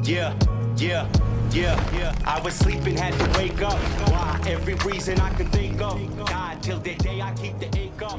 Yeah, yeah, yeah, yeah. I was sleeping, had to wake up. Why? Every reason I can think of. God, till the day I keep the ink up.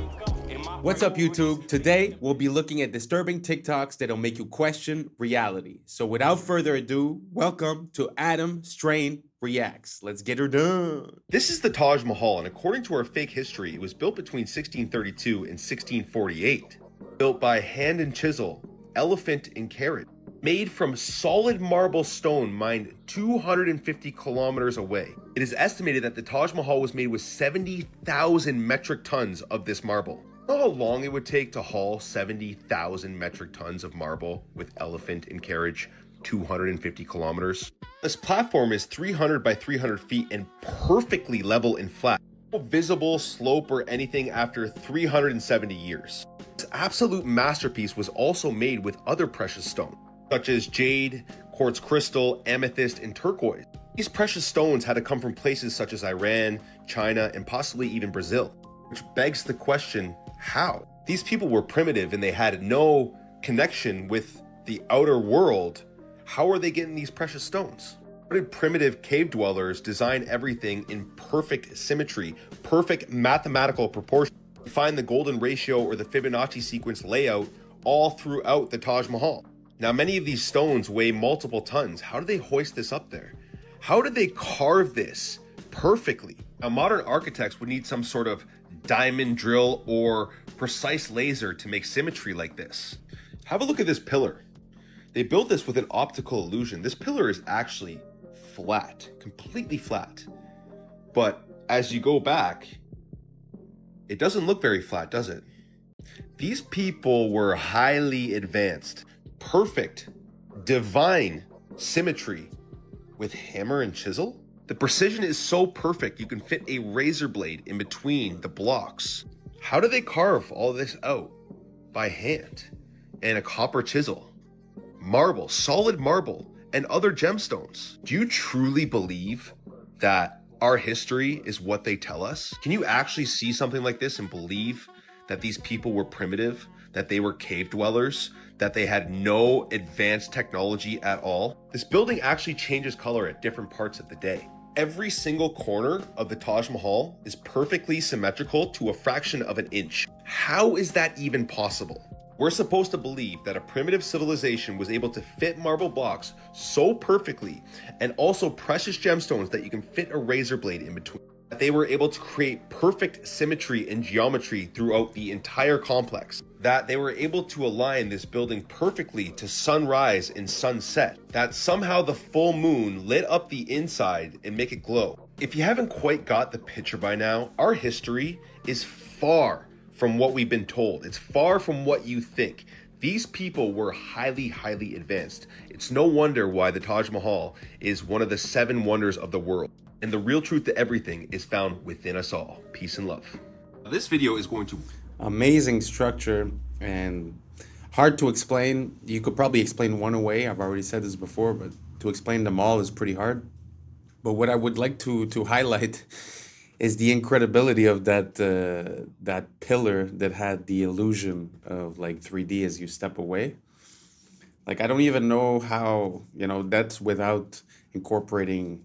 What's up, YouTube? Today, we'll be looking at disturbing TikToks that'll make you question reality. So without further ado, welcome to Adam Strain Reacts. Let's get her done. This is the Taj Mahal, and according to our fake history, it was built between 1632 and 1648. Built by hand and chisel, elephant and carrot. Made from solid marble stone mined 250 kilometers away. It is estimated that the Taj Mahal was made with 70,000 metric tons of this marble. Know how long it would take to haul 70,000 metric tons of marble with elephant and carriage 250 kilometers? This platform is 300 by 300 feet and perfectly level and flat. No visible slope or anything after 370 years. This absolute masterpiece was also made with other precious stones, such as jade, quartz crystal, amethyst, and turquoise. These precious stones had to come from places such as Iran, China, and possibly even Brazil, which begs the question, how? These people were primitive and they had no connection with the outer world. How are they getting these precious stones? How did primitive cave dwellers design everything in perfect symmetry, perfect mathematical proportion? Find the golden ratio or the Fibonacci sequence layout all throughout the Taj Mahal. Now, many of these stones weigh multiple tons. How do they hoist this up there? How did they carve this perfectly? Now, modern architects would need some sort of diamond drill or precise laser to make symmetry like this. Have a look at this pillar. They built this with an optical illusion. This pillar is actually flat, completely flat. But as you go back, it doesn't look very flat, does it? These people were highly advanced, perfect, divine symmetry with hammer and chisel. The precision is so perfect you can fit a razor blade in between the blocks. How do they carve all this out? By hand and a copper chisel, marble, solid marble, and other gemstones. Do you truly believe that our history is what they tell us? Can you actually see something like this and believe that these people were primitive, that they were cave dwellers, that they had no advanced technology at all? This building actually changes color at different parts of the day. Every single corner of the Taj Mahal is perfectly symmetrical to a fraction of an inch. How is that even possible? We're supposed to believe that a primitive civilization was able to fit marble blocks so perfectly, and also precious gemstones that you can fit a razor blade in between. That they were able to create perfect symmetry and geometry throughout the entire complex. That they were able to align this building perfectly to sunrise and sunset. That somehow the full moon lit up the inside and make it glow. If you haven't quite got the picture by now, our history is far from what we've been told. It's far from what you think. These people were highly, highly advanced. It's no wonder why the Taj Mahal is one of the 7 wonders of the world. And the real truth to everything is found within us all. Peace and love. This video is going to... Amazing structure and hard to explain. You could probably explain one away. I've already said this before, but to explain them all is pretty hard. But what I would like to highlight is the incredibility of that pillar that had the illusion of like 3D as you step away. Like, I don't even know how, that's without incorporating,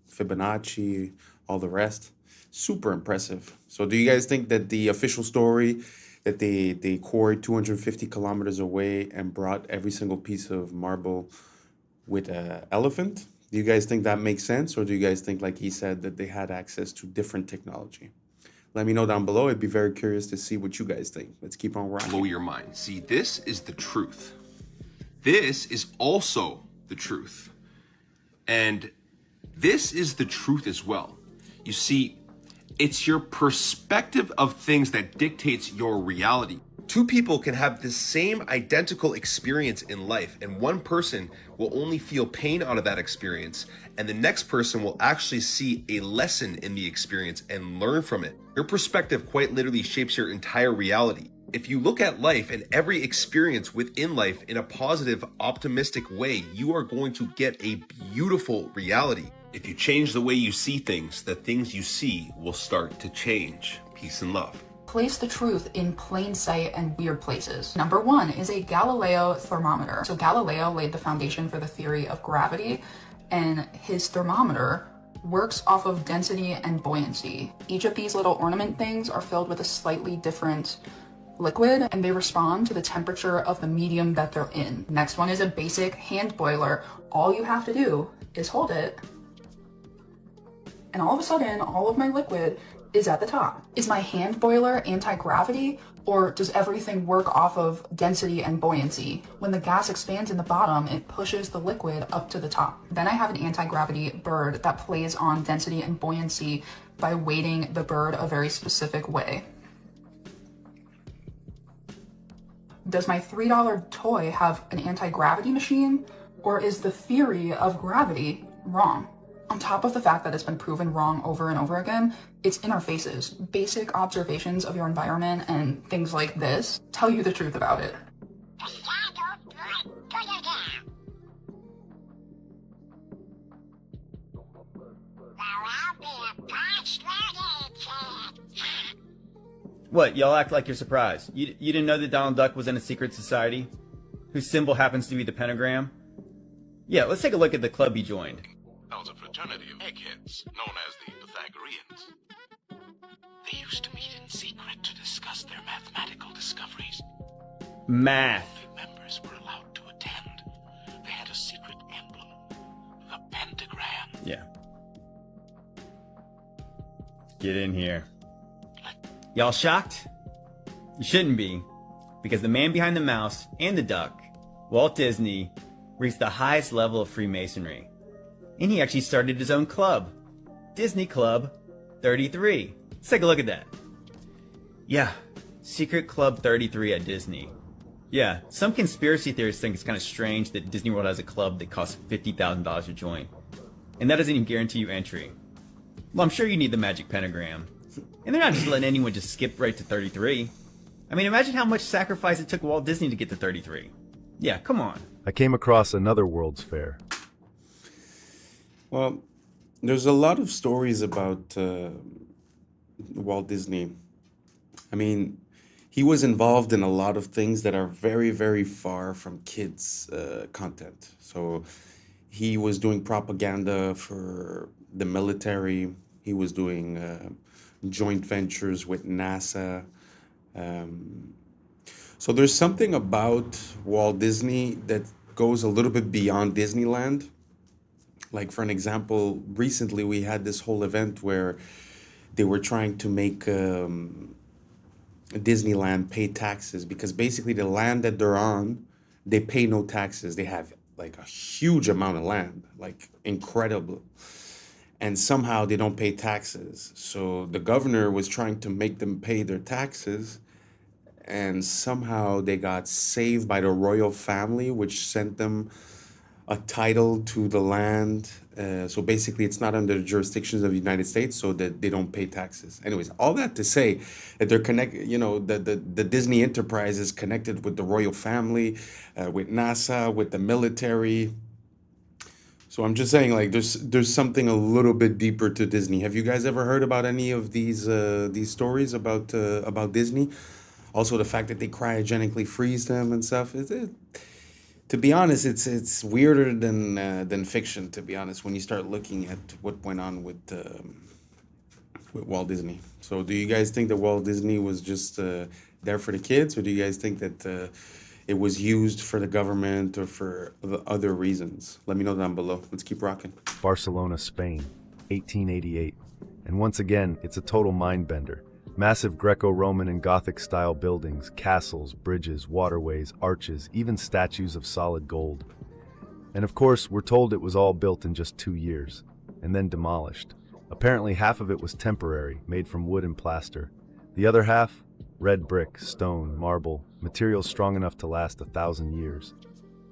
Fibonacci, all the rest. Super impressive. So do you guys think that the official story that they quarried 250 kilometers away and brought every single piece of marble with an elephant? Do you guys think that makes sense? Or do you guys think, like he said, that they had access to different technology? Let me know down below. I'd be very curious to see what you guys think. Let's keep on rocking. Blow your mind. See, this is the truth. This is also the truth. And this is the truth as well. You see, it's your perspective of things that dictates your reality. Two people can have the same identical experience in life, and one person will only feel pain out of that experience, and the next person will actually see a lesson in the experience and learn from it. Your perspective quite literally shapes your entire reality. If you look at life and every experience within life in a positive, optimistic way, you are going to get a beautiful reality. If you change the way you see things, the things you see will start to change. Peace and love. place the truth in plain sight and weird places. Number one is a Galileo thermometer. So Galileo laid the foundation for the theory of gravity, and his thermometer works off of density and buoyancy. Each of these little ornament things are filled with a slightly different liquid, and they respond to the temperature of the medium that they're in. Next one is a basic hand boiler. All you have to do is hold it, and all of a sudden, all of my liquid is at the top. Is my hand boiler anti-gravity, or does everything work off of density and buoyancy? When the gas expands in the bottom, it pushes the liquid up to the top. Then I have an anti-gravity bird that plays on density and buoyancy by weighting the bird a very specific way. Does my $3 toy have an anti-gravity machine, or is the theory of gravity wrong? On top of the fact that it's been proven wrong over and over again, it's in our faces. Basic observations of your environment and things like this tell you the truth about it. What, y'all act like you're surprised? You didn't know that Donald Duck was in a secret society? Whose symbol happens to be the pentagram? Yeah, let's take a look at the club he joined. That was a fraternity of eggheads, known as the Pythagoreans. They used to meet in secret to discuss their mathematical discoveries. Math. The members were allowed to attend. They had a secret emblem, the pentagram. Yeah. Get in here. Y'all shocked? You shouldn't be, because the man behind the mouse and the duck, Walt Disney, reached the highest level of Freemasonry. And he actually started his own club, Disney Club 33. Let's take a look at that. Yeah, Secret Club 33 at Disney. Yeah, some conspiracy theorists think it's kind of strange that Disney World has a club that costs $50,000 to join. And that doesn't even guarantee you entry. Well, I'm sure you need the magic pentagram. And they're not just letting anyone just skip right to 33. I mean, imagine how much sacrifice it took Walt Disney to get to 33. Yeah, come on. I came across another World's Fair. Well, there's a lot of stories about Walt Disney. I mean, he was involved in a lot of things that are very, very far from kids' content. So he was doing propaganda for the military. He was doing joint ventures with NASA. So there's something about Walt Disney that goes a little bit beyond Disneyland. Like, for an example, recently we had this whole event where they were trying to make Disneyland pay taxes, because basically the land that they're on, they pay no taxes. They have like a huge amount of land, like incredible. And somehow they don't pay taxes. So the governor was trying to make them pay their taxes, and somehow they got saved by the royal family, which sent them a title to the land. So basically it's not under the jurisdictions of the United States, so that they don't pay taxes. Anyways, all that to say that they're connected, you know, the Disney enterprise is connected with the royal family, with NASA, with the military. So I'm just saying, like, there's something a little bit deeper to Disney. Have you guys ever heard about any of these stories about Disney? Also, the fact that they cryogenically freeze them and stuff. To be honest, it's weirder than fiction. To be honest, when you start looking at what went on with Walt Disney. So, do you guys think that Walt Disney was just there for the kids, or do you guys think that it was used for the government or for other reasons? Let me know down below. Let's keep rocking. Barcelona, Spain, 1888. And once again, it's a total mind bender. Massive Greco-Roman and Gothic-style buildings, castles, bridges, waterways, arches, even statues of solid gold. And of course, we're told it was all built in just 2 years, and then demolished. Apparently half of it was temporary, made from wood and plaster. The other half, red brick, stone, marble, materials strong enough to last 1,000 years.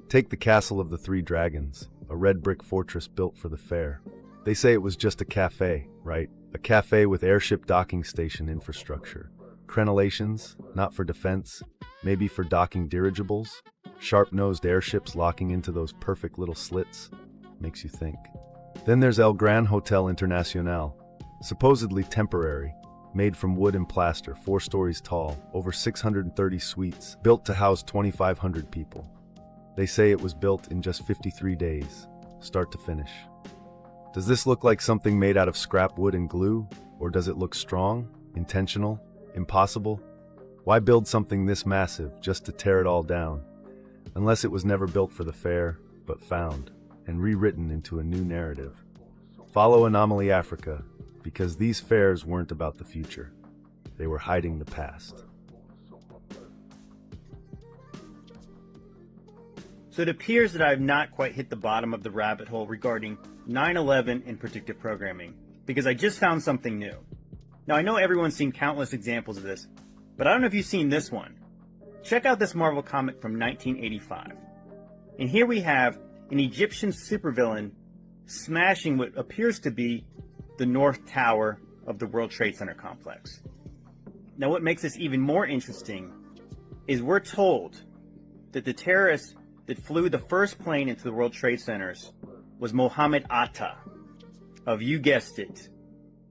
Take the Castle of the Three Dragons, a red brick fortress built for the fair. They say it was just a cafe, right? A cafe with airship docking station infrastructure. Crenellations, not for defense, maybe for docking dirigibles. Sharp-nosed airships locking into those perfect little slits. Makes you think. Then there's El Gran Hotel Internacional, supposedly temporary, made from wood and plaster, 4 stories tall, over 630 suites, built to house 2,500 people. They say it was built in just 53 days, start to finish. Does this look like something made out of scrap wood and glue? Or does it look strong, intentional, impossible? Why build something this massive just to tear it all down? Unless it was never built for the fair, but found and rewritten into a new narrative. Follow Anomaly Africa, because these fairs weren't about the future. They were hiding the past. So it appears that I have not quite hit the bottom of the rabbit hole regarding 9/11 and predictive programming, because I just found something new. Now I know everyone's seen countless examples of this, but I don't know if you've seen this one. Check out this Marvel comic from 1985. And here we have an Egyptian supervillain smashing what appears to be the North Tower of the World Trade Center complex. Now what makes this even more interesting is we're told that the terrorist that flew the first plane into the World Trade Centers was Mohammed Atta of, you guessed it,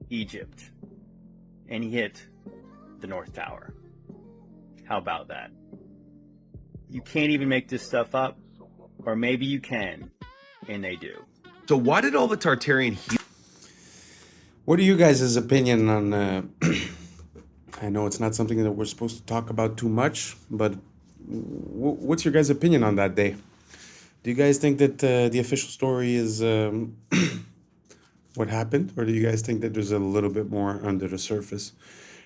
Egypt. And he hit the North Tower. How about that? You can't even make this stuff up, or maybe you can, and they do. So why did all the Tartarian What are you guys' opinion on? I know it's not something that we're supposed to talk about too much, but what's your guys' opinion on that day? Do you guys think that the official story is what happened, or do you guys think that there's a little bit more under the surface,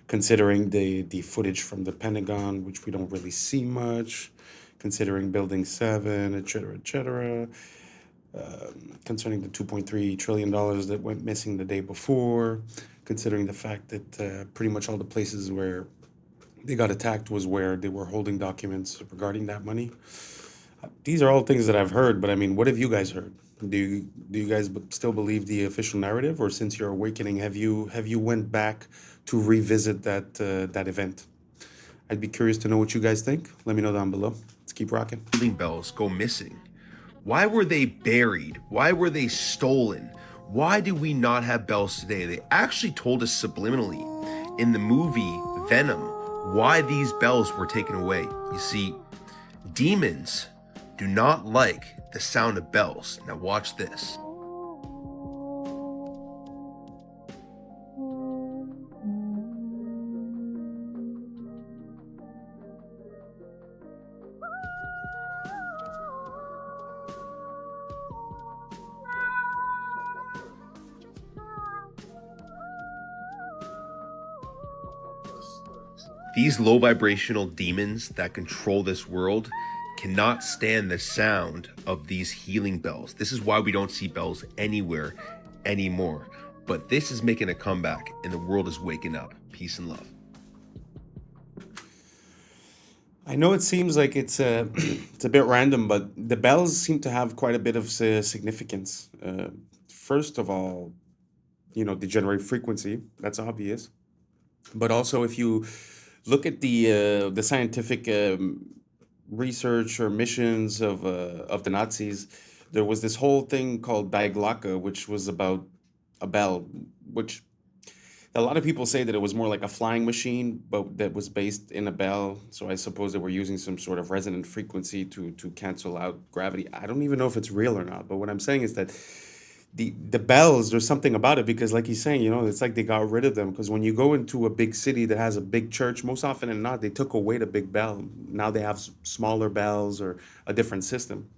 considering the footage from the Pentagon, which we don't really see much, considering Building 7, etc., etc., concerning the $2.3 trillion that went missing the day before, considering the fact that pretty much all the places where they got attacked was where they were holding documents regarding that money. These are all things that I've heard, but I mean, what have you guys heard? Do you guys still believe the official narrative, or since your awakening, have you went back to revisit that event? I'd be curious to know what you guys think. Let me know down below. Let's keep rocking. bells go missing? Why were they buried? Why were they stolen? Why do we not have bells today? They actually told us subliminally in the movie Venom why these bells were taken away. You see, demons do not like the sound of bells. Now watch this. These low vibrational demons that control this world cannot stand the sound of these healing bells. This is why we don't see bells anywhere anymore. But this is making a comeback and the world is waking up. Peace and love. I know it seems like it's a bit random, but the bells seem to have quite a bit of significance. First of all, they generate frequency. That's obvious. But also, if you look at the scientific research or missions of the Nazis, there was this whole thing called Die Glocke, which was about a bell, which a lot of people say that it was more like a flying machine, but that was based in a bell. So I suppose they were using some sort of resonant frequency to cancel out gravity. I don't even know if it's real or not, but what I'm saying is that the bells, there's something about it, because like he's saying, it's like they got rid of them, because when you go into a big city that has a big church, most often than not, they took away the big bell. Now they have smaller bells or a different system.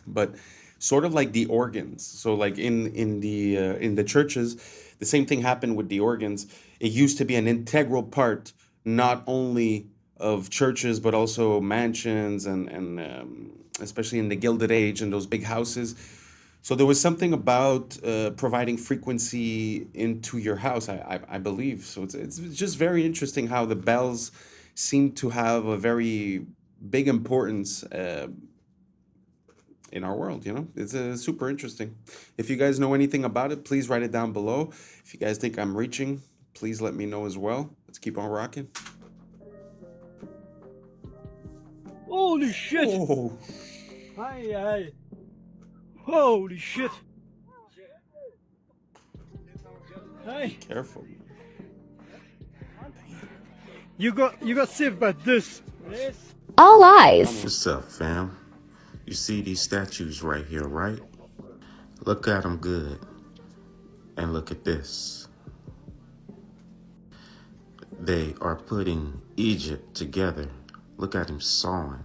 But sort of like the organs. So like in the churches, the same thing happened with the organs. It used to be an integral part, not only of churches, but also mansions and especially in the Gilded Age and those big houses. So there was something about providing frequency into your house, I believe. So it's just very interesting how the bells seem to have a very big importance in our world, It's super interesting. If you guys know anything about it, please write it down below. If you guys think I'm reaching, please let me know as well. Let's keep on rocking. Holy shit! Oh, Aye. Holy shit! Hey, careful. You got saved by this. Yes. All eyes. What's up, fam? You see these statues right here, right? Look at them good. And look at this. They are putting Egypt together. Look at him sawing.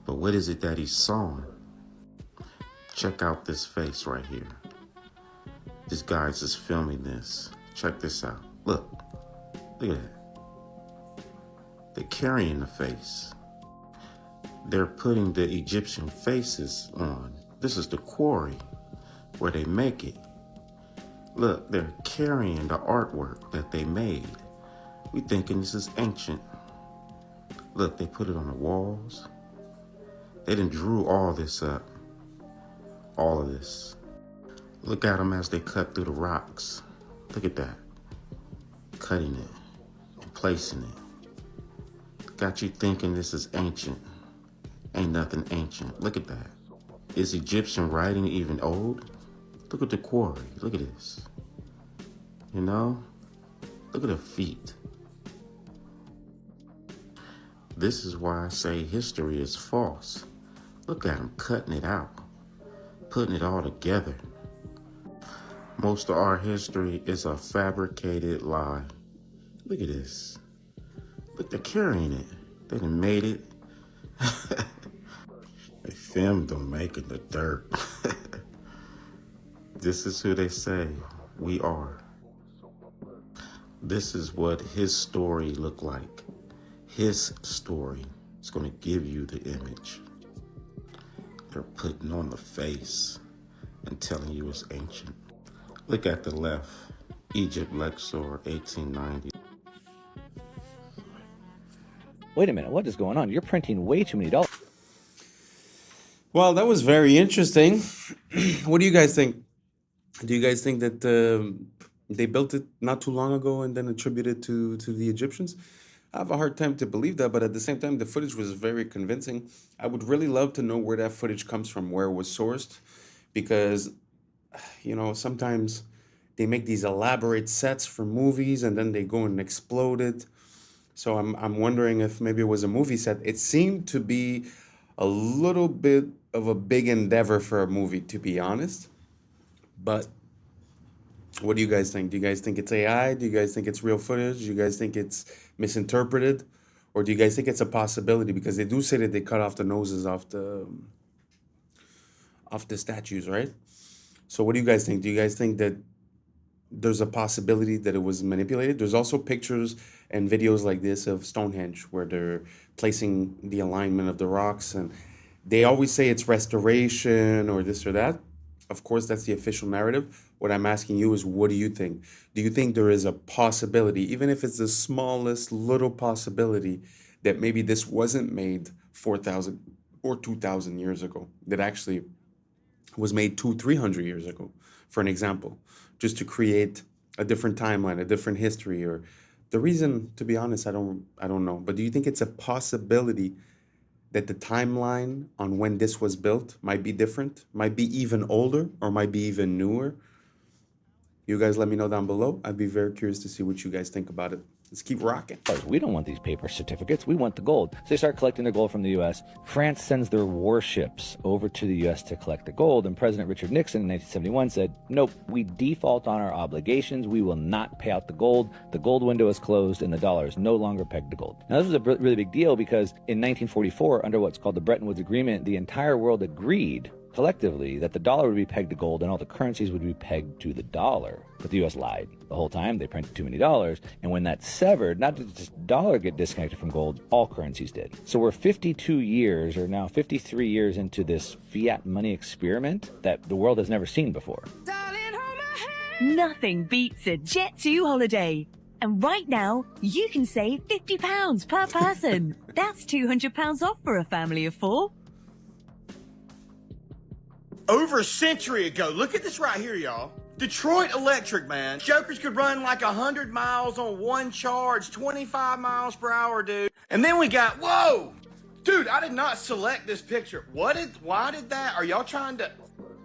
But what is it that he's sawing? Check out this face right here. This guy's just filming this. Check this out. Look. Look at that. They're carrying the face. They're putting the Egyptian faces on. This is the quarry where they make it. Look, they're carrying the artwork that they made. We thinking this is ancient. Look, they put it on the walls. They done drew all this up. All of this. Look at them as they cut through the rocks. Look at that. Cutting it and placing it. Got you thinking this is ancient. Ain't nothing ancient. Look at that. Is Egyptian writing even old? Look at the quarry. Look at this. You know? Look at her feet. This is why I say history is false. Look at them cutting it out. Putting it all together. Most of our history is a fabricated lie. Look at this. Look, they're carrying it. They done made it. They filmed them making the dirt. This is who they say we are. This is what his story looked like. His story is going to give you the image. They're putting on the face and telling you it's ancient. Look at the left. Egypt, Luxor, 1890. Wait a minute, what is going on? You're printing way too many dollars. Well, that was very interesting. What do you guys think? Do you guys think that they built it not too long ago and then attributed to the Egyptians? I have a hard time to believe that, but at the same time, the footage was very convincing. I would really love to know where that footage comes from, where it was sourced, because, you know, sometimes they make these elaborate sets for movies and then they go and explode it. So I'm wondering if maybe it was a movie set. It seemed to be a little bit of a big endeavor for a movie, to be honest. But what do you guys think? Do you guys think it's AI? Do you guys think it's real footage? Do you guys think it's misinterpreted? Or do you guys think it's a possibility? Because they do say that they cut off the noses off the statues, right? So what do you guys think? Do you guys think that there's a possibility that it was manipulated? There's also pictures and videos like this of Stonehenge where they're placing the alignment of the rocks, and they always say it's restoration or this or that. Of course, that's the official narrative. What I'm asking you is, what do you think? Do you think there is a possibility, even if it's the smallest little possibility, that maybe this wasn't made 4,000 or 2,000 years ago, that actually was made 200-300 years ago, for an example, just to create a different timeline, a different history? Or the reason, to be honest, I don't know. But do you think it's a possibility that the timeline on when this was built might be different, might be even older, or might be even newer? You guys let me know down below. I'd be very curious to see what you guys think about it. Let's keep rocking. We don't want these paper certificates. We want the gold. So they start collecting their gold from the U.S. France sends their warships over to the U.S. to collect the gold. And President Richard Nixon in 1971 said, nope, we default on our obligations. We will not pay out the gold. The gold window is closed and the dollar is no longer pegged to gold. Now, this was a really big deal because in 1944, under what's called the Bretton Woods Agreement, the entire world agreed collectively that the dollar would be pegged to gold and all the currencies would be pegged to the dollar. But the U.S. lied the whole time. They printed too many dollars. And when that severed, not did the dollar get disconnected from gold, all currencies did. So we're 52 years, or now 53 years into this fiat money experiment that the world has never seen before. Nothing beats a Jet2 holiday. And right now, you can save £50 per person. That's £200 off for a family of 4. Over a century ago, look at this right here, y'all. Detroit Electric, man. Jokers could run like 100 miles on one charge, 25 miles per hour, dude. And then we got, whoa! Dude, I did not select this picture. Why did that? Are y'all trying to...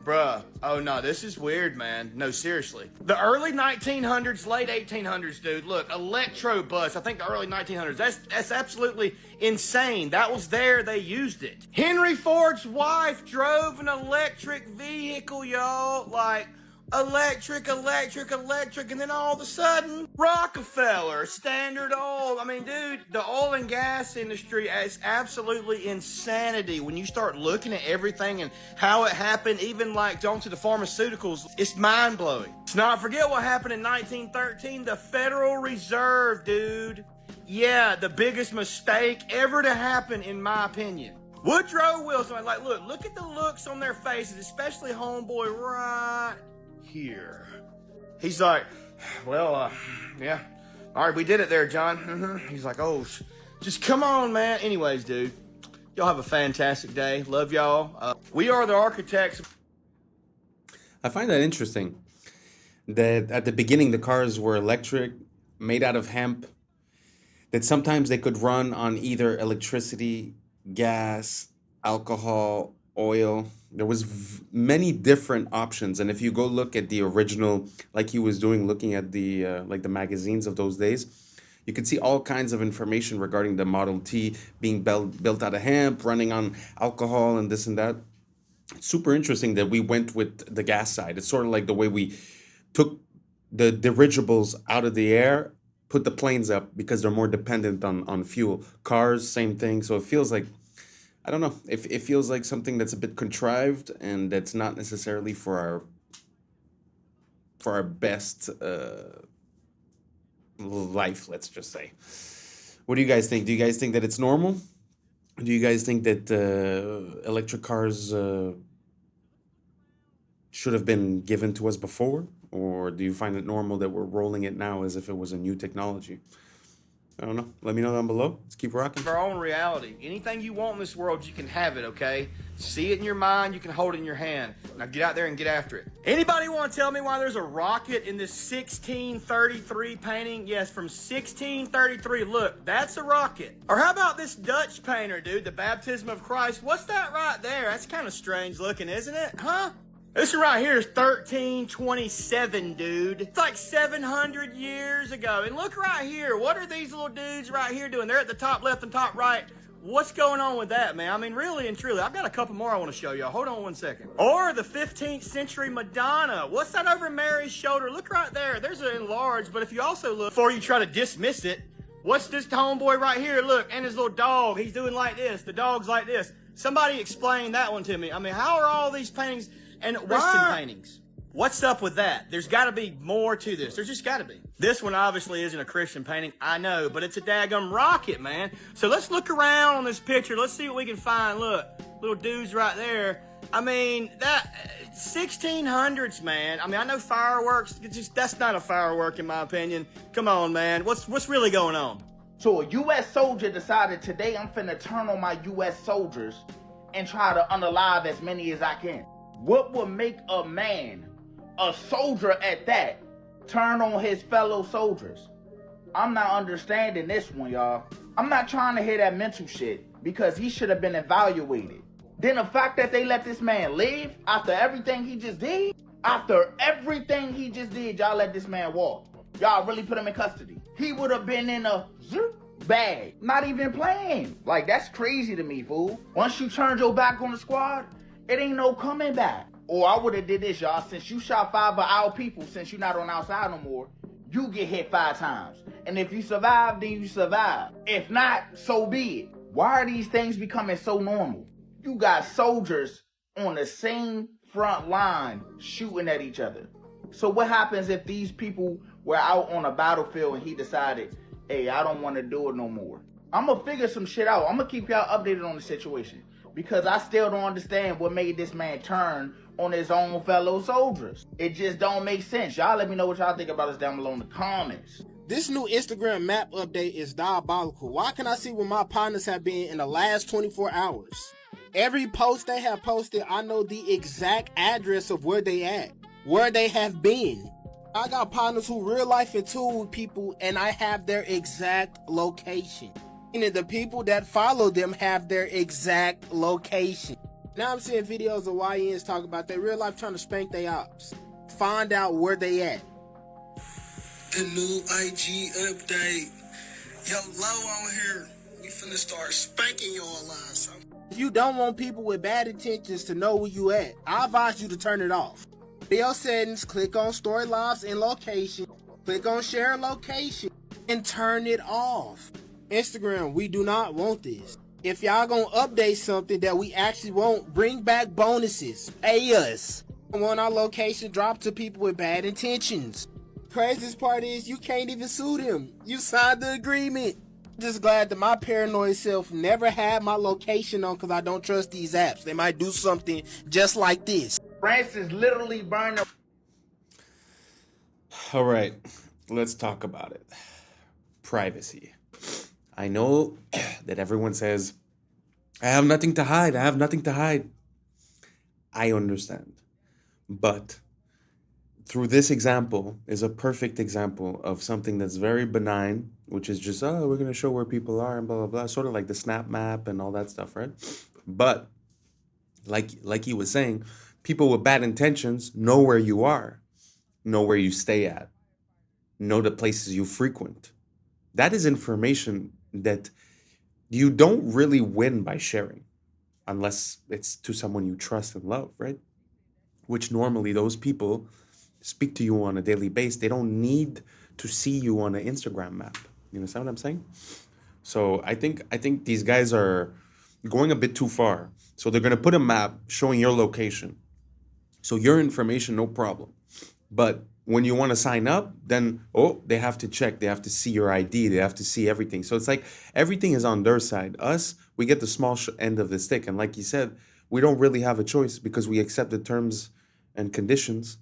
Bruh, oh no, this is weird, man. No, seriously. The early 1900s, late 1800s, dude. Look, electro bus. I think the early 1900s. That's absolutely insane. That was there. They used it. Henry Ford's wife drove an electric vehicle, y'all. Like, electric, and then all of a sudden, Rockefeller, Standard Oil. I mean, dude, the oil and gas industry is absolutely insanity when you start looking at everything and how it happened, even like down to the pharmaceuticals. It's mind-blowing. Let's not forget what happened in 1913, the Federal Reserve, dude. Yeah, the biggest mistake ever to happen, in my opinion. Woodrow Wilson, like, look at the looks on their faces, especially homeboy right here. He's like, well, yeah. All right, we did it there, John. He's like, oh, just come on, man. Anyways, dude, y'all have a fantastic day. Love y'all. We are the architects. I find that interesting that at the beginning the cars were electric, made out of hemp, that sometimes they could run on either electricity, gas, alcohol, oil. There was many different options, and if you go look at the original, like he was doing, looking at the like the magazines of those days, you could see all kinds of information regarding the Model T being built out of hemp, running on alcohol and this and that. It's super interesting that we went with the gas side. It's sort of like the way we took the dirigibles out of the air, put the planes up, because they're more dependent on fuel. Cars, same thing. So it feels like, I don't know, it feels like something that's a bit contrived and that's not necessarily for our best life, let's just say. What do you guys think? Do you guys think that it's normal? Do you guys think that electric cars should have been given to us before? Or do you find it normal that we're rolling it now as if it was a new technology? I don't know. Let me know down below. Let's keep rocking. Our own reality. Anything you want in this world, you can have it, okay? See it in your mind, you can hold it in your hand. Now get out there and get after it. Anybody want to tell me why there's a rocket in this 1633 painting? Yes, from 1633. Look, that's a rocket. Or how about this Dutch painter, dude? The Baptism of Christ. What's that right there? That's kind of strange looking, isn't it? Huh? This one right here is 1327, dude. It's like 700 years ago. And look right here. What are these little dudes right here doing? They're at the top left and top right. What's going on with that, man? I mean, really and truly. I've got a couple more I want to show y'all. Hold on one second. Or the 15th century Madonna. What's that over Mary's shoulder? Look right there. There's an enlarged, but if you also look, before you try to dismiss it, what's this homeboy right here? Look, and his little dog. He's doing like this. The dog's like this. Somebody explain that one to me. I mean, how are all these paintings and Christian paintings? What's up with that? There's got to be more to this. There's just got to be. This one obviously isn't a Christian painting, I know, but it's a daggum rocket, man. So let's look around on this picture. Let's see what we can find. Look, little dudes right there. I mean, that 1600s, man. I mean, I know fireworks. That's not a firework in my opinion. Come on, man. What's really going on? So a U.S. soldier decided today I'm finna turn on my U.S. soldiers and try to unalive as many as I can. What would make a man, a soldier at that, turn on his fellow soldiers? I'm not understanding this one, y'all. I'm not trying to hear that mental shit because he should have been evaluated. Then the fact that they let this man live after everything he just did, y'all let this man walk. Y'all really put him in custody. He would have been in a bag, not even playing. Like, that's crazy to me, fool. Once you turned your back on the squad, it ain't no coming back. Or I would have did this, y'all. Since you shot 5 of our people, since you're not on outside no more, you get hit 5 times. And if you survive, then you survive. If not, so be it. Why are these things becoming so normal? You got soldiers on the same front line shooting at each other. So what happens if these people were out on a battlefield and he decided, hey, I don't want to do it no more? I'm going to figure some shit out. I'm going to keep y'all updated on the situation, because I still don't understand what made this man turn on his own fellow soldiers. It just don't make sense. Y'all let me know what y'all think about us down below in the comments. This new Instagram map update is diabolical. Why can I see where my partners have been in the last 24 hours? Every post they have posted, I know the exact address of where they at, where they have been. I got partners who real life and tool with people, and I have their exact location. And the people that follow them have their exact location. Now I'm seeing videos of YNs talk about their real life trying to spank their ops. Find out where they at. The new IG update. Yo, low on here. We finna start spanking your lives. If you don't want people with bad intentions to know where you at, I advise you to turn it off. Video settings, click on story lives and location, click on share location, and turn it off. Instagram, we do not want this. If y'all gonna update something that we actually want, bring back bonuses. Pay us. I want our location dropped to people with bad intentions. Craziest part is you can't even sue them. You signed the agreement. Just glad that my paranoid self never had my location on because I don't trust these apps. They might do something just like this. France is literally burning. All right, let's talk about it. Privacy. I know that everyone says, I have nothing to hide. I have nothing to hide. I understand. But through this example is a perfect example of something that's very benign, which is just, oh, we're going to show where people are and blah, blah, blah. Sort of like the snap map and all that stuff, right? But like he was saying, people with bad intentions know where you are, know where you stay at, know the places you frequent. That is information that you don't really win by sharing unless it's to someone you trust and love, right? Which normally those people speak to you on a daily basis. They don't need to see you on an Instagram map. You understand what I'm saying? So I think these guys are going a bit too far. So they're going to put a map showing your location. So your information, no problem. But when you want to sign up, then, they have to check. They have to see your ID. They have to see everything. So it's like everything is on their side. Us, we get the small end of the stick. And like you said, we don't really have a choice because we accept the terms and conditions.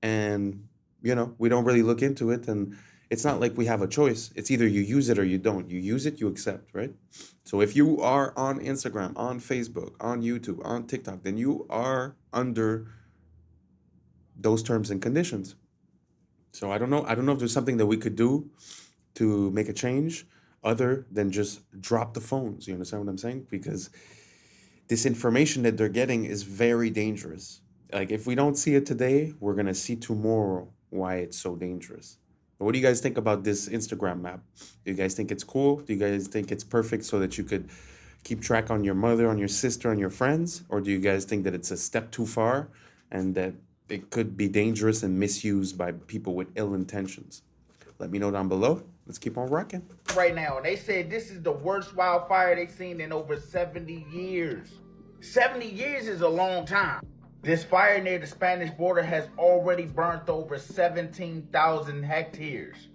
And, we don't really look into it. And it's not like we have a choice. It's either you use it or you don't. You use it, you accept, right? So if you are on Instagram, on Facebook, on YouTube, on TikTok, then you are under those terms and conditions. So I don't know if there's something that we could do to make a change other than just drop the phones. You understand what I'm saying? Because this information that they're getting is very dangerous. Like if we don't see it today, we're going to see tomorrow why it's so dangerous. What do you guys think about this Instagram map? Do you guys think it's cool? Do you guys think it's perfect so that you could keep track on your mother, on your sister, on your friends? Or do you guys think that it's a step too far and that it could be dangerous and misused by people with ill intentions? Let me know down below. Let's keep on rocking. Right now, they said this is the worst wildfire they've seen in over 70 years. 70 years is a long time. This fire near the Spanish border has already burnt over 17,000 hectares.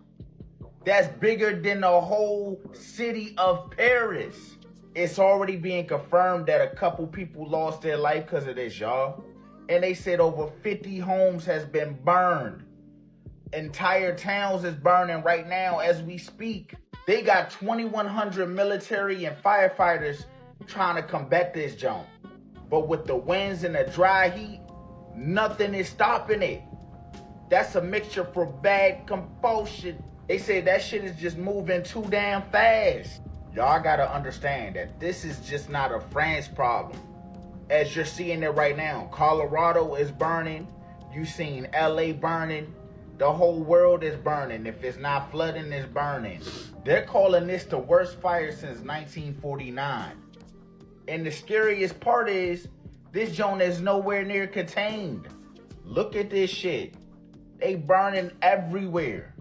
That's bigger than the whole city of Paris. It's already being confirmed that a couple people lost their life because of this, y'all. And they said over 50 homes has been burned. Entire towns is burning right now as we speak. They got 2,100 military and firefighters trying to combat this junk. But with the winds and the dry heat, nothing is stopping it. That's a mixture for bad compulsion. They say that shit is just moving too damn fast. Y'all gotta understand that this is just not a France problem. As you're seeing it right now, Colorado is burning. You seen LA burning. The whole world is burning. If it's not flooding, it's burning. They're calling this the worst fire since 1949. And the scariest part is, this joint is nowhere near contained. Look at this shit. They burning everywhere.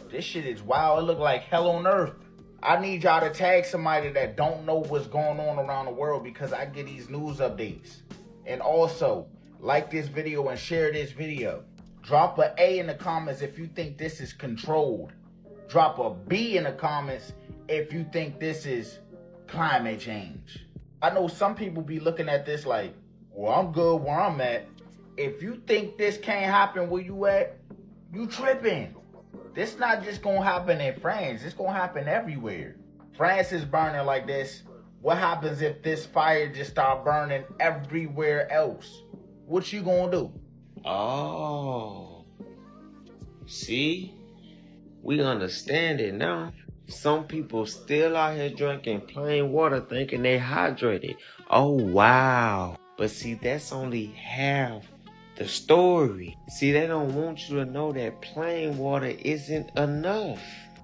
This shit is wild. It look like hell on earth. I need y'all to tag somebody that don't know what's going on around the world because I get these news updates. And also, like this video and share this video. Drop an A in the comments if you think this is controlled. Drop a B in the comments if you think this is climate change. I know some people be looking at this like, well, I'm good where I'm at. If you think this can't happen where you at, you tripping. This not just gonna happen in France. It's gonna happen everywhere. France is burning like this. What happens if this fire just start burning everywhere else? What you gonna do? Oh, see? We understand it now. Some people still out here drinking plain water thinking they hydrated. Oh, wow. But see, that's only half the story. See, they don't want you to know that plain water isn't enough.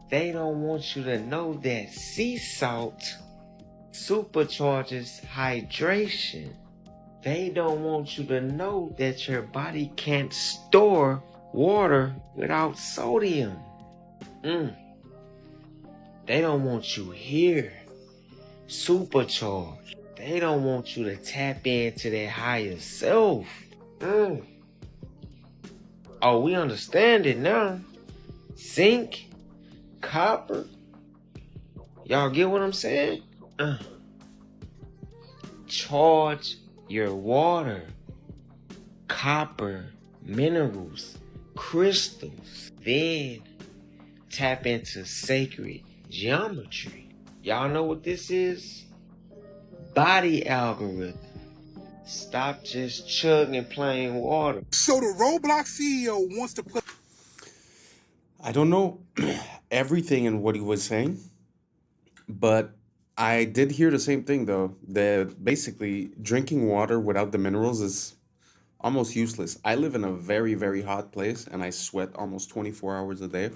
They don't want you to know that sea salt supercharges hydration. They don't want you to know that your body can't store water without sodium. They don't want you here, supercharged. They don't want you to tap into that higher self. Oh, we understand it now. Zinc, copper. Y'all get what I'm saying? Charge your water. Copper, minerals, crystals. Then tap into sacred geometry. Y'all know what this is? Body algorithm. Stop just chugging plain water. So the Roblox CEO wants to put... I don't know everything in what he was saying, but I did hear the same thing though, that basically drinking water without the minerals is almost useless. I live in a very, very hot place and I sweat almost 24 hours a day.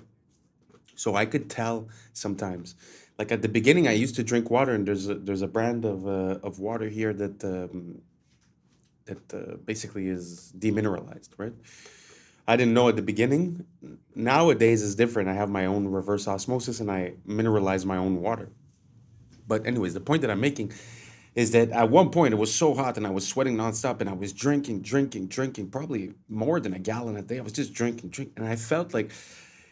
So I could tell sometimes. Like at the beginning, I used to drink water, and there's a brand of water here that basically is demineralized, right? I didn't know at the beginning. Nowadays is different. I have my own reverse osmosis, and I mineralize my own water. But anyways, the point that I'm making is that at one point it was so hot, and I was sweating nonstop, and I was drinking, probably more than a gallon a day. I was just drinking, and I felt like,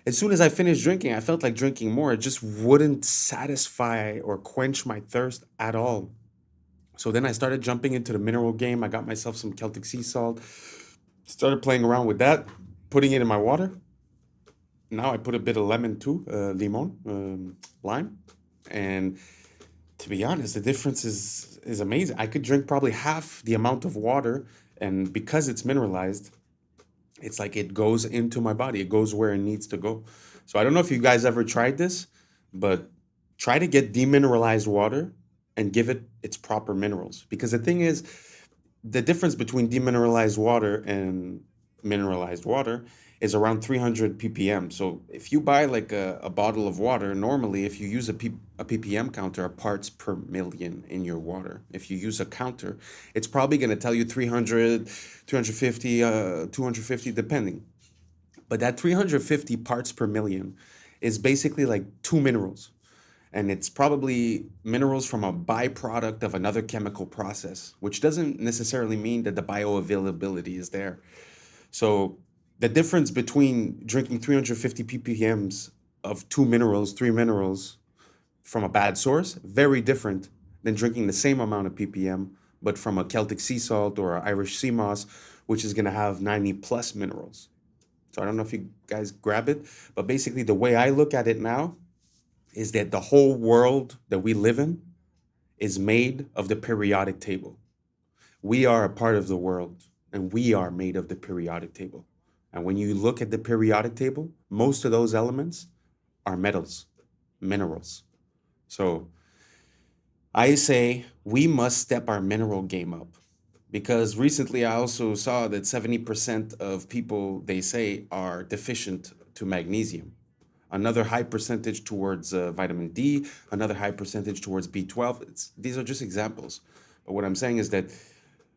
as soon as I finished drinking, I felt like drinking more. It just wouldn't satisfy or quench my thirst at all. So then I started jumping into the mineral game. I got myself some Celtic sea salt, started playing around with that, putting it in my water. Now I put a bit of lemon too, lime. And to be honest, the difference is amazing. I could drink probably half the amount of water, and because it's mineralized, it's like it goes into my body. It goes where it needs to go. So I don't know if you guys ever tried this, but try to get demineralized water and give it its proper minerals. Because the thing is, the difference between demineralized water and mineralized water is around 300 ppm. So if you buy like a bottle of water, normally if you use a ppm counter, parts per million in your water. If you use a counter, it's probably going to tell you 300, 350, 250, depending. But that 350 parts per million is basically like 2 minerals. And it's probably minerals from a byproduct of another chemical process, which doesn't necessarily mean that the bioavailability is there. So the difference between drinking 350 ppms of 2 minerals, 3 minerals from a bad source, very different than drinking the same amount of ppm, but from a Celtic sea salt or Irish sea moss, which is going to have 90 plus minerals. So I don't know if you guys grab it, but basically the way I look at it now is that the whole world that we live in is made of the periodic table. We are a part of the world, and we are made of the periodic table. And when you look at the periodic table, most of those elements are metals, minerals. So I say we must step our mineral game up, because recently I also saw that 70% of people, they say, are deficient to magnesium. Another high percentage towards vitamin D, another high percentage towards B12. These are just examples. But what I'm saying is that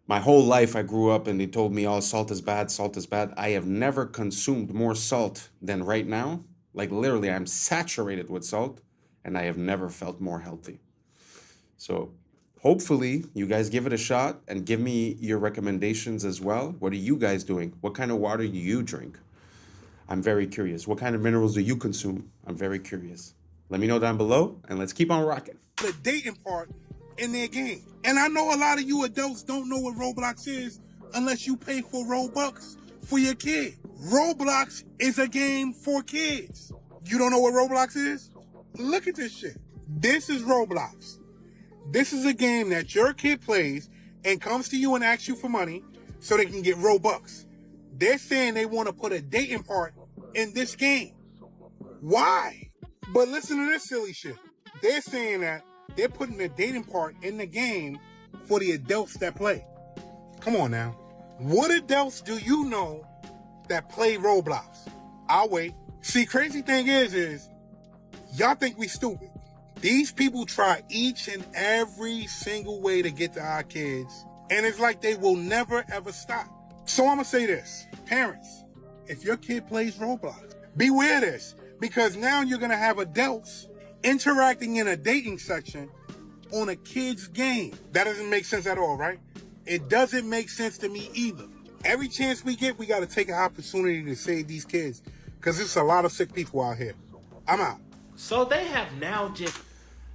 my whole life I grew up and they told me, oh, salt is bad, salt is bad. I have never consumed more salt than right now. Like literally, I'm saturated with salt and I have never felt more healthy. So hopefully you guys give it a shot and give me your recommendations as well. What are you guys doing? What kind of water do you drink? I'm very curious. What kind of minerals do you consume? I'm very curious. Let me know down below and let's keep on rocking. The dating part in their game. And I know a lot of you adults don't know what Roblox is unless you pay for Robux for your kid. Roblox is a game for kids. You don't know what Roblox is? Look at this shit. This is Roblox. This is a game that your kid plays and comes to you and asks you for money so they can get Robux. They're saying they want to put a dating part in this game. Why? But listen to this silly shit. They're saying that they're putting the dating part in the game for the adults that play. Come on now. What adults do you know that play Roblox? I'll wait. See, crazy thing is y'all think we stupid. These people try each and every single way to get to our kids, and it's like they will never ever stop. So I'm gonna say this, parents, if your kid plays Roblox, beware this, because now you're gonna have adults interacting in a dating section on a kid's game. That doesn't make sense at all, right? It doesn't make sense to me either. Every chance we get, we gotta take an opportunity to save these kids, because there's a lot of sick people out here. I'm out. So they have now just...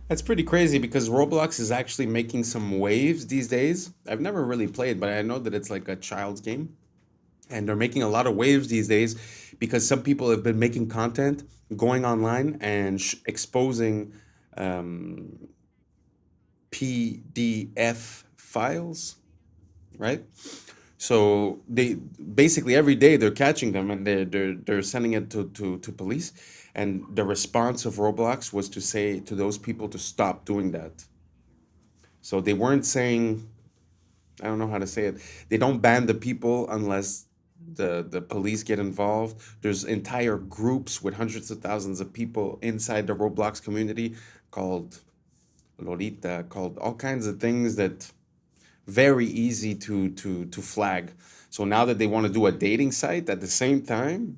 That's pretty crazy because Roblox is actually making some waves these days. I've never really played, but I know that it's like a child's game. And they're making a lot of waves these days because some people have been making content, going online and exposing PDF files, right? So they basically every day they're catching them and they're sending it to police. And the response of Roblox was to say to those people to stop doing that. So they weren't saying, I don't know how to say it. They don't ban the people unless the police get involved. There's entire groups with hundreds of thousands of people inside the Roblox community called Lolita, called all kinds of things that very easy to flag. So now that they want to do a dating site at the same time,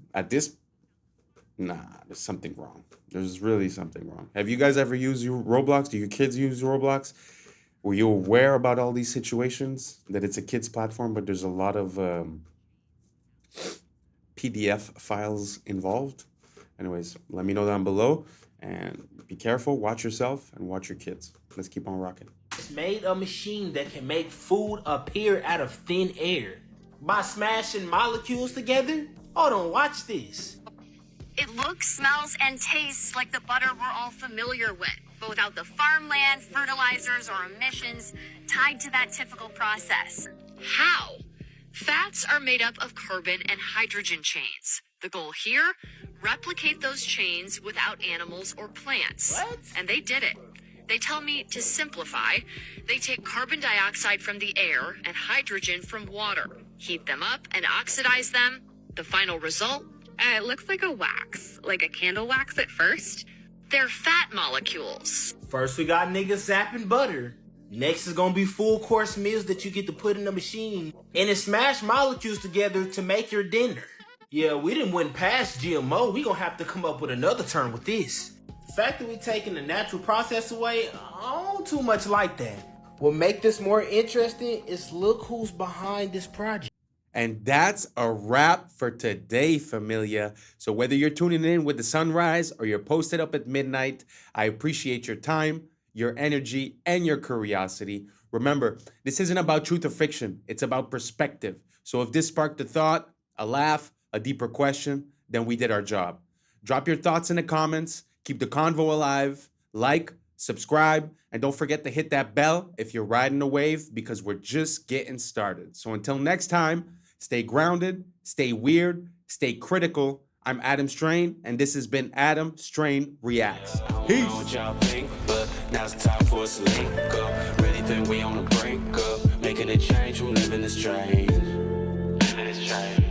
nah, there's something wrong. There's really something wrong. Have you guys ever used Roblox? Do your kids use Roblox? Were you aware about all these situations? That it's a kids platform, but there's a lot of PDF files involved? Anyways, let me know down below. And be careful, watch yourself, and watch your kids. Let's keep on rocking. made a machine that can make food appear out of thin air by smashing molecules together. Hold on, watch this. It looks, smells, and tastes like the butter we're all familiar with, but without the farmland, fertilizers, or emissions tied to that typical process. How? Fats are made up of carbon and hydrogen chains. The goal here? Replicate those chains without animals or plants. What? And they did it. They tell me to simplify. They take carbon dioxide from the air and hydrogen from water, heat them up and oxidize them. The final result? It looks like a wax, like a candle wax at first. They're fat molecules. First we got niggas zapping butter. Next is gonna be full course meals that you get to put in the machine and it smash molecules together to make your dinner. Yeah, we didn't went past GMO. We gonna have to come up with another term with this. The fact that we taking the natural process away, I don't too much like that. What make this more interesting is look who's behind this project. And that's a wrap for today, familia. So whether you're tuning in with the sunrise or you're posted up at midnight, I appreciate your time, your energy, and your curiosity. Remember, this isn't about truth or fiction. It's about perspective. So if this sparked a thought, a laugh, a deeper question, then we did our job. Drop your thoughts in the comments. Keep the convo alive. Like, subscribe, and don't forget to hit that bell if you're riding a wave because we're just getting started. So until next time, stay grounded, stay weird, stay critical. I'm Adam Strain, and this has been Adam Strain Reacts. Peace. What y'all think, but now's the time for us to link up. Really think we on the brink of making a change from living this strange. Living this strange.